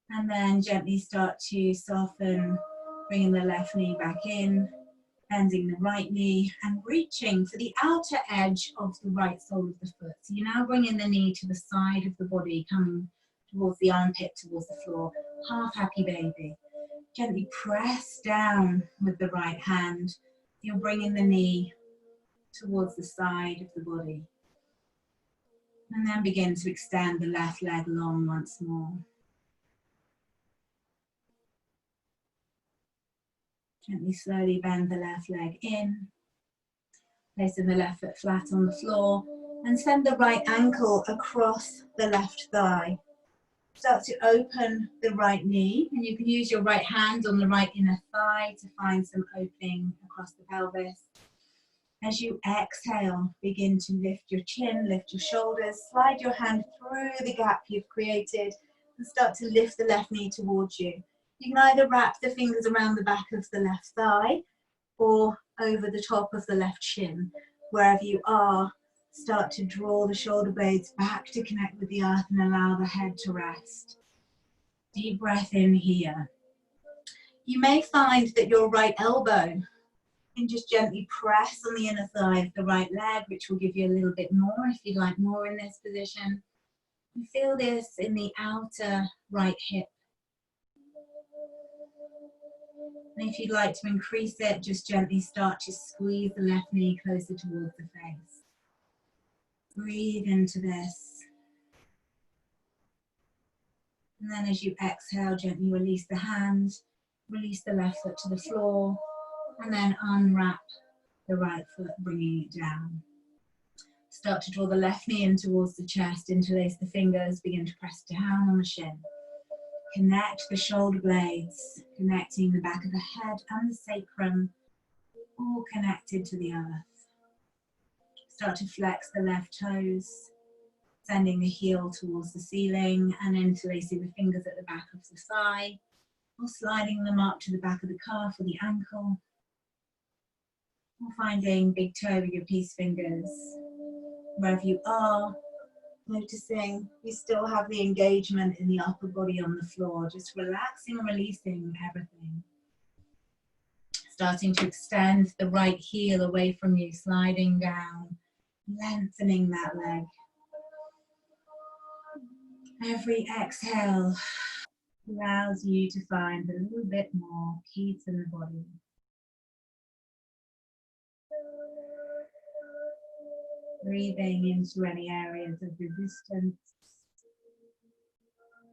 And then gently start to soften, bringing the left knee back in, bending the right knee and reaching for the outer edge of the right sole of the foot. So you're now bringing the knee to the side of the body, coming towards the armpit, towards the floor. Half happy baby. Gently press down with the right hand. You're bringing the knee towards the side of the body. And then begin to extend the left leg long once more. Gently, slowly bend the left leg in, placing the left foot flat on the floor, and send the right ankle across the left thigh. Start to open the right knee, and you can use your right hand on the right inner thigh to find some opening across the pelvis. As you exhale, begin to lift your chin, lift your shoulders, slide your hand through the gap you've created, and start to lift the left knee towards you. You can either wrap the fingers around the back of the left thigh or over the top of the left shin. Wherever you are, start to draw the shoulder blades back to connect with the earth and allow the head to rest. Deep breath in here. You may find that your right elbow can just gently press on the inner thigh of the right leg, which will give you a little bit more if you'd like more in this position. And feel this in the outer right hip. And if you'd like to increase it, just gently start to squeeze the left knee closer towards the face. Breathe into this. And then as you exhale, gently release the hand, release the left foot to the floor, and then unwrap the right foot, bringing it down. Start to draw the left knee in towards the chest, interlace the fingers, begin to press down on the shin. Connect the shoulder blades, connecting the back of the head and the sacrum, all connected to the earth. Start to flex the left toes, sending the heel towards the ceiling and interlacing the fingers at the back of the thigh, or sliding them up to the back of the calf or the ankle, or finding big toe with your peace fingers. Wherever you are, noticing you still have the engagement in the upper body on the floor, just relaxing and releasing everything. Starting to extend the right heel away from you, sliding down, lengthening that leg. Every exhale allows you to find a little bit more peace in the body. Breathing into any areas of resistance.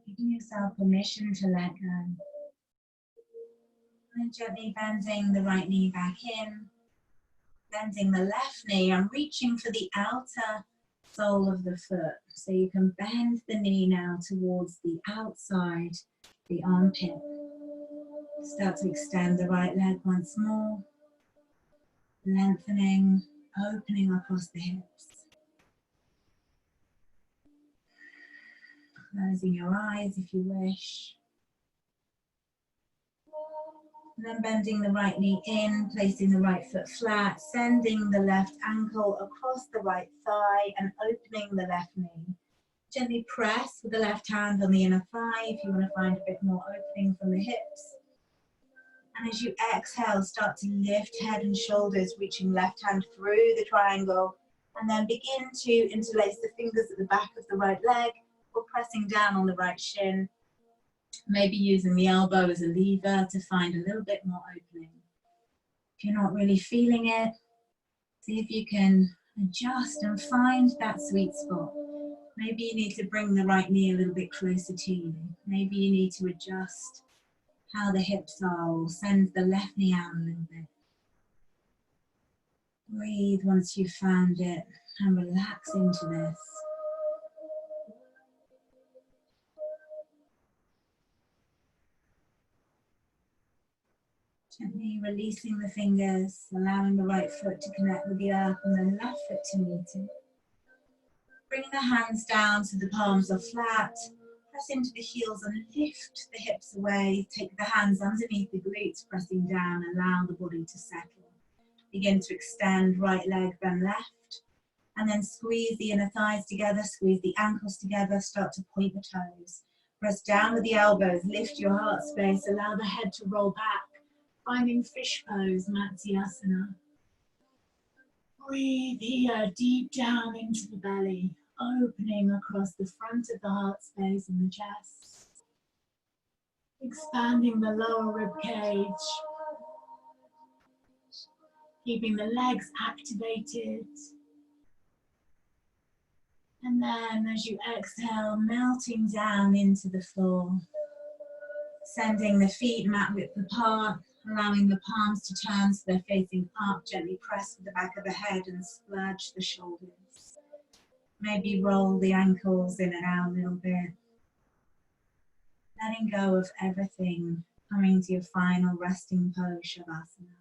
Giving yourself permission to let go. And gently bending the right knee back in. Bending the left knee and reaching for the outer sole of the foot. So you can bend the knee now towards the outside, the armpit. Start to extend the right leg once more. Lengthening, opening across the hips. Closing your eyes if you wish. And then bending the right knee in, placing the right foot flat, sending the left ankle across the right thigh and opening the left knee. Gently press with the left hand on the inner thigh if you want to find a bit more opening from the hips. And as you exhale, start to lift head and shoulders, reaching left hand through the triangle, and then begin to interlace the fingers at the back of the right leg, or pressing down on the right shin. Maybe using the elbow as a lever to find a little bit more opening. If you're not really feeling it, see if you can adjust and find that sweet spot. Maybe you need to bring the right knee a little bit closer to you. Maybe you need to adjust how the hips are, or send the left knee out a little bit. Breathe once you've found it and relax into this. Gently releasing the fingers, allowing the right foot to connect with the earth and the left foot to meet it. Bring the hands down so the palms are flat. Press into the heels and lift the hips away. Take the hands underneath the glutes, pressing down. Allow the body to settle. Begin to extend right leg, then left. And then squeeze the inner thighs together, squeeze the ankles together, start to point the toes. Press down with the elbows, lift your heart space, allow the head to roll back. Finding fish pose, Matsyasana. Breathe here, deep down into the belly, opening across the front of the heart space and the chest. Expanding the lower rib cage. Keeping the legs activated. And then as you exhale, melting down into the floor. Sending the feet mat width apart. Allowing the palms to turn so they're facing up, gently press with the back of the head and splurge the shoulders. Maybe roll the ankles in and out a little bit. Letting go of everything, coming to your final resting pose, Shavasana.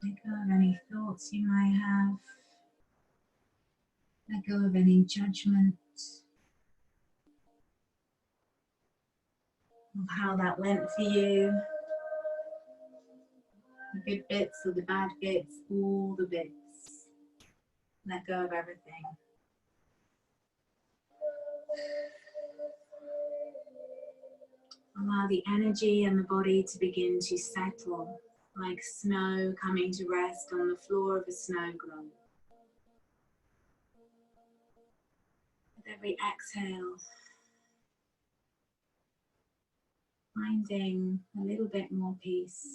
Let go of any thoughts you might have. Let go of any judgment of how that went for you. The good bits or the bad bits, all the bits. Let go of everything. Allow the energy and the body to begin to settle, like snow coming to rest on the floor of a snow globe. With every exhale, finding a little bit more peace.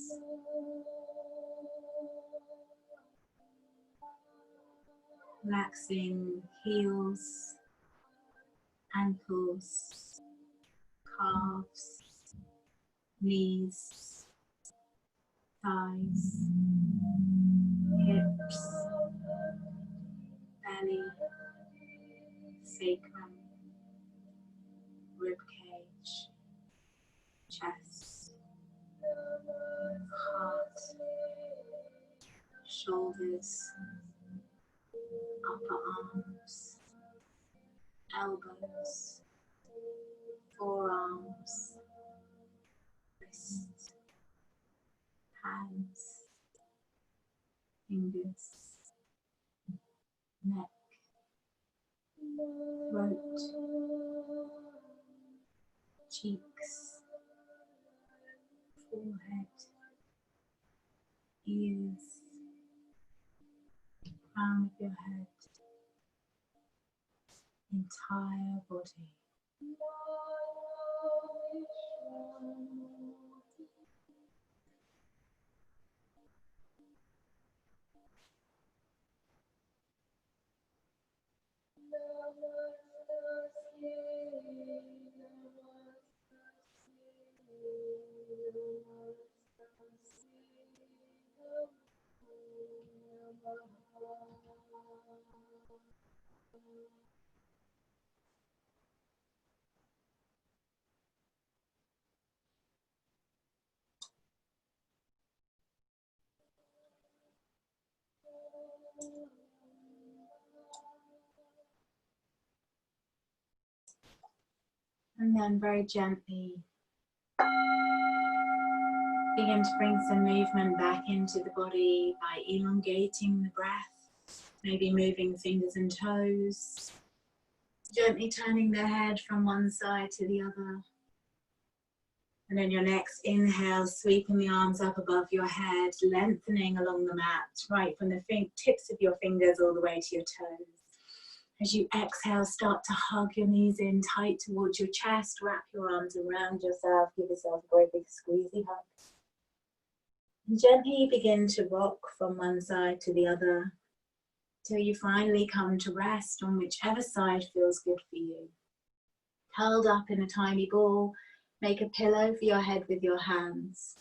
Relaxing heels, ankles, calves, knees, thighs, hips, belly, sacrum, rib cage, chest, heart, shoulders, upper arms, elbows, forearms, wrists, hands, fingers, neck, throat, cheeks, forehead, ears, crown of your head, entire body. And then very gently begin to bring some movement back into the body by elongating the breath, maybe moving fingers and toes, gently turning the head from one side to the other. And then your next inhale, sweeping the arms up above your head, lengthening along the mat, right from the tips of your fingers all the way to your toes. As you exhale, start to hug your knees in tight towards your chest, wrap your arms around yourself, give yourself a very big squeezy hug. And gently begin to rock from one side to the other, till you finally come to rest on whichever side feels good for you. Curled up in a tiny ball, make a pillow for your head with your hands.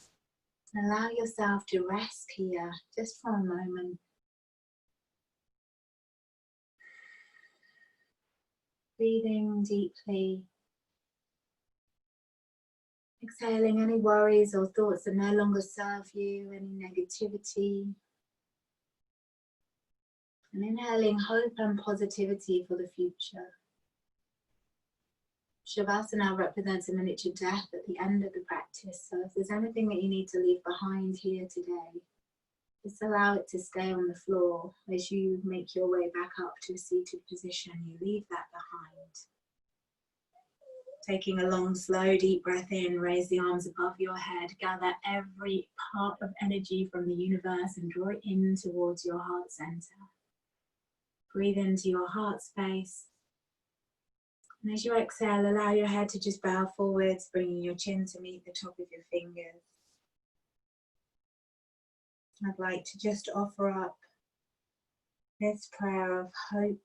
Allow yourself to rest here just for a moment. Breathing deeply. Exhaling any worries or thoughts that no longer serve you, any negativity. And inhaling hope and positivity for the future. Shavasana represents a miniature death at the end of the practice, so if there's anything that you need to leave behind here today, just allow it to stay on the floor. As you make your way back up to a seated position, you leave that behind. Taking a long, slow, deep breath in, raise the arms above your head, gather every part of energy from the universe and draw it in towards your heart center. Breathe into your heart space. And as you exhale, allow your head to just bow forwards, bringing your chin to meet the top of your fingers. I'd like to just offer up this prayer of hope,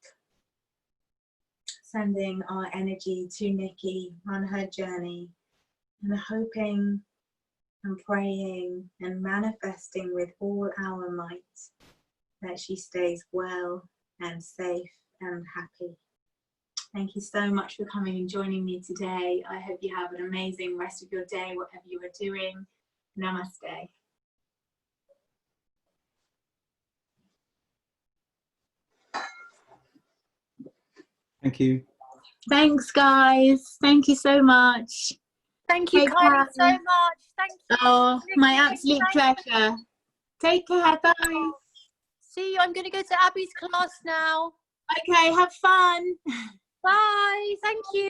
sending our energy to Nikki on her journey, and hoping and praying and manifesting with all our might that she stays well and safe and happy. Thank you so much for coming and joining me today. I hope you have an amazing rest of your day, whatever you are doing. Namaste. Thank you. Thanks, guys. Thank you so much. Thank you, Take Kylie, care. so much. Thank you. Oh, my Nikki, absolute thank you. pleasure. Take care. Bye. See you. I'm going to go to Abby's class now. Okay, have fun. Bye. Thank you.